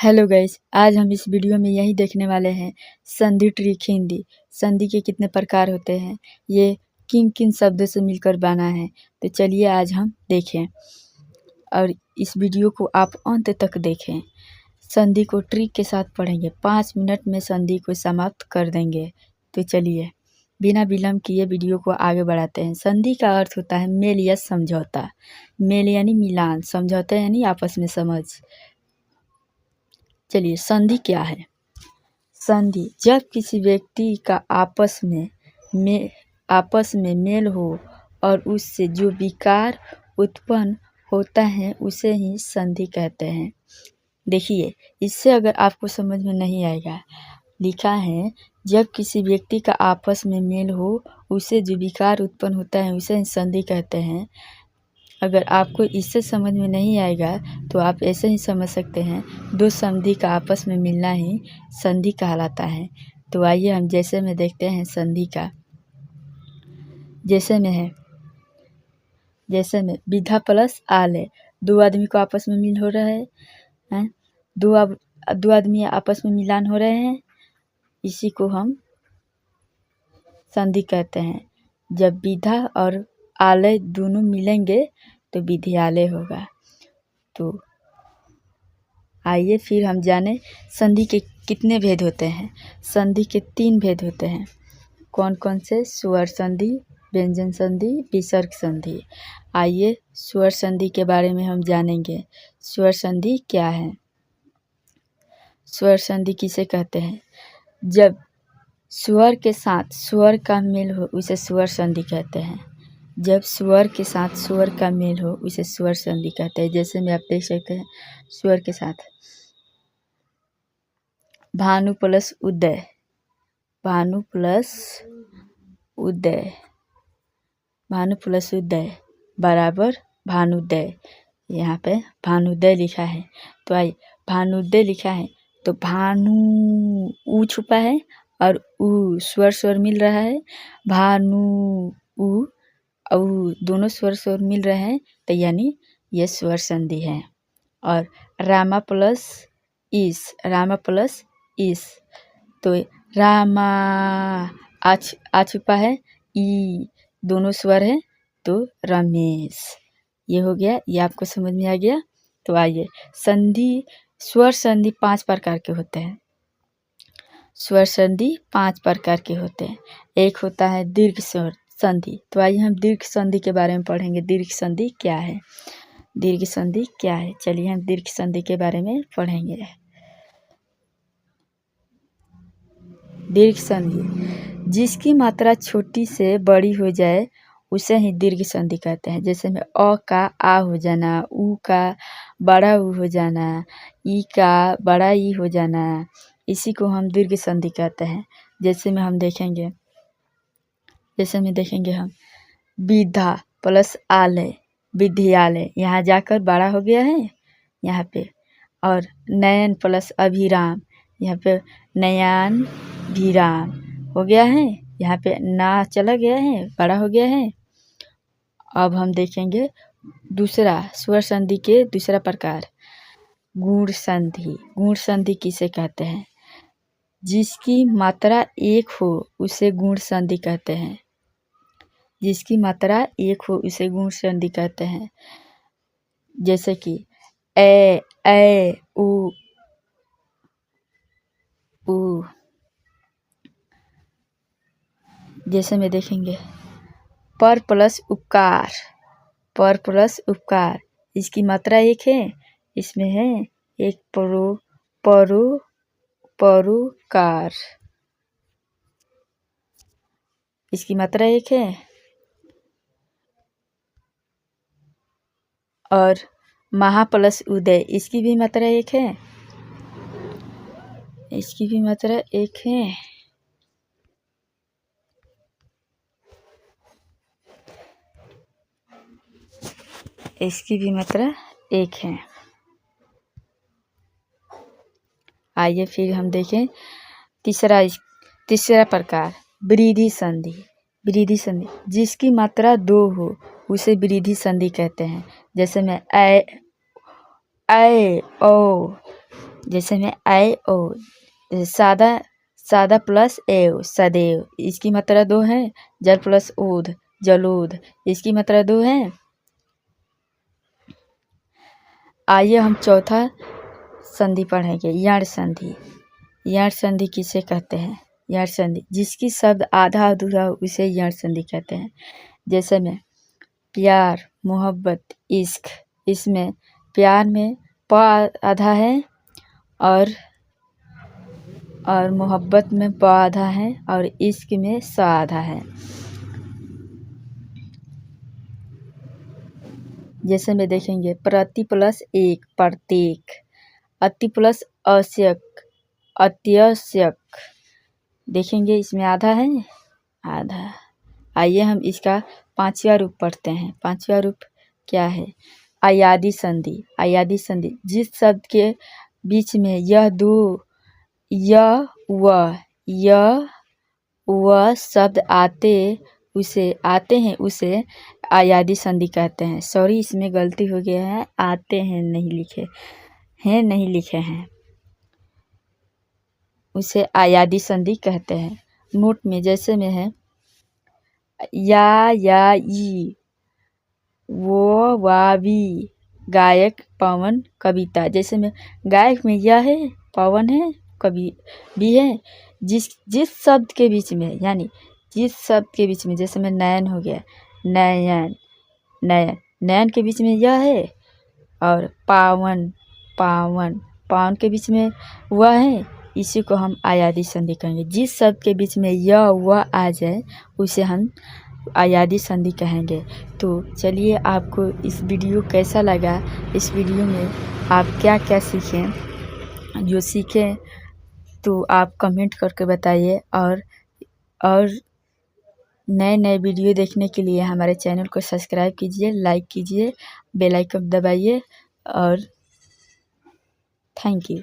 Hello guys, आज हम इस वीडियो में यही देखने वाले हैं संधि ट्रिक हिंदी। संधि के कितने प्रकार होते हैं, ये किन किन शब्दों से मिलकर बना है। तो चलिए आज हम देखें और इस वीडियो को आप अंत तक देखें। संधि को ट्रिक के साथ पढ़ेंगे, 5 मिनट में संधि को समाप्त कर देंगे। तो चलिए बिना विलम्ब किए वीडियो को आगे बढ़ाते हैं। संधि का अर्थ होता है मेल या समझौता। मेल यानी मिलान, समझौता यानी आपस में समझ। चलिए संधि क्या है। संधि जब किसी व्यक्ति का आपस में मेल हो और उससे जो विकार उत्पन्न होता है उसे ही संधि कहते हैं। देखिए इससे अगर आपको समझ में नहीं आएगा, लिखा है जब किसी व्यक्ति का आपस में मेल हो उसे जो विकार उत्पन्न होता है उसे ही संधि कहते हैं। अगर आपको इससे समझ में नहीं आएगा तो आप ऐसे ही समझ सकते हैं, दो संधि का आपस में मिलना ही संधि कहलाता है। तो आइए हम जैसे में देखते हैं संधि का। जैसे में विधा प्लस आलय, दो आदमी को आपस में मिल हो रहा है, दो आदमी आपस में मिलान हो रहे हैं, इसी को हम संधि कहते हैं। जब विधा और आलय दोनों मिलेंगे तो विधियालय होगा। तो आइए फिर हम जाने संधि के कितने भेद होते हैं। संधि के 3 भेद होते हैं। कौन कौन से? स्वर संधि, व्यंजन संधि, विसर्ग संधि। आइए स्वर संधि के बारे में हम जानेंगे। स्वर संधि क्या है? स्वर संधि किसे कहते हैं? जब स्वर के साथ स्वर का मेल हो उसे स्वर संधि कहते हैं। जब स्वर के साथ स्वर का मेल हो उसे स्वर संधि कहते हैं। जैसे में आप देख सकते हैं स्वर के साथ भानु प्लस उदय, भानु प्लस उदय, भानु प्लस उदय बराबर भानुदय। यहाँ पे भानुदय लिखा है। तो आइए भानुदय लिखा है तो भानु ऊ छुपा है और ऊ स्वर मिल रहा है, भानु ऊ और दोनों स्वर मिल रहे हैं तो यानी ये स्वर संधि है। और रामा प्लस इस तो रामा आ छुपा है, ई दोनों स्वर है तो रमेश। ये हो गया, ये आपको समझ में आ गया। तो आइए संधि, स्वर संधि 5 प्रकार के होते हैं। स्वर संधि 5 प्रकार के होते हैं। एक होता है दीर्घ स्वर संधि। तो आइए हम दीर्घ संधि के बारे में पढ़ेंगे। दीर्घ संधि क्या है? दीर्घ संधि क्या है? चलिए हम दीर्घ संधि के बारे में पढ़ेंगे। दीर्घ संधि जिसकी मात्रा छोटी से बड़ी हो जाए उसे ही दीर्घ संधि कहते हैं। जैसे में अ का आ हो जाना, उ का बड़ा उ हो जाना, ई का बड़ा ई हो जाना, इसी को हम दीर्घ संधि कहते हैं। जैसे में देखेंगे हम विधा प्लस आलय, विद्यालय, यहाँ जाकर बड़ा हो गया है यहाँ पे। और नयन प्लस अभिराम, यहाँ पे नयन विराम हो गया है, यहाँ पे ना चला गया है, बड़ा हो गया है। अब हम देखेंगे दूसरा स्वर संधि के दूसरा प्रकार गुण संधि। गुण संधि किसे कहते हैं? जिसकी मात्रा 1 हो उसे गुण संधि कहते हैं। जिसकी मात्रा 1 हो उसे गुण संधि कहते हैं। जैसे कि ए उ जैसे में देखेंगे पर प्लस उपकार, इसकी मात्रा 1 है, इसमें है एक परोकार, इसकी मात्रा 1 है। और महा प्लस उदय, इसकी भी मात्रा 1 है, इसकी भी मात्रा 1 है। इसकी भी मात्रा 1 है। आइए फिर हम देखें तीसरा प्रकार वृद्धि संधि। वृद्धि संधि जिसकी मात्रा 2 हो उसे वृद्धि संधि कहते हैं। जैसे में ऐ ओ जैसे में ऐ ओ, सादा प्लस एव, सदैव। इसकी मात्रा 2 है। जल प्लस ऊध, जलूध। इसकी मात्रा 2 है। आइए हम चौथा संधि पढ़ेंगे, यण संधि। यण संधि किसे कहते हैं? यण संधि जिसकी शब्द आधा अधूरा हो उसे यण संधि कहते हैं। जैसे में प्यार, मोहब्बत, इश्क। इसमें प्यार में प आधा है और मोहब्बत में प आधा है और इश्क में स आधा है। जैसे में देखेंगे प्रति प्लस एक, प्रत्येक। अति प्लस आवश्यक, अत्यावश्यक। देखेंगे इसमें आधा है, आधा। आइए हम इसका 5वां रूप पढ़ते हैं। 5वां रूप क्या है? अयादि संधि। अयादि संधि जिस शब्द के बीच में यह दो व शब्द आते हैं उसे अयादि संधि कहते हैं। सॉरी, इसमें गलती हो गया है, आते हैं नहीं लिखे हैं, उसे अयादि संधि कहते हैं। नोट में जैसे में है या ई, वो वावी, गायक, पवन, कविता। जैसे में गायक में यह है, पवन है, कवि भी है। जिस शब्द के बीच में, यानी जिस शब्द के बीच में, जैसे में नयन हो गया, नयन के बीच में यह है। और पावन के बीच में वह है। इसी को हम अयादि संधि कहेंगे। जिस शब्द के बीच में यह वह आ जाए उसे हम अयादि संधि कहेंगे। तो चलिए, आपको इस वीडियो कैसा लगा? इस वीडियो में आप क्या क्या सीखें? जो सीखें तो आप कमेंट करके बताइए। और नए वीडियो देखने के लिए हमारे चैनल को सब्सक्राइब कीजिए, लाइक कीजिए, बेल आइकन दबाइए। और थैंक यू।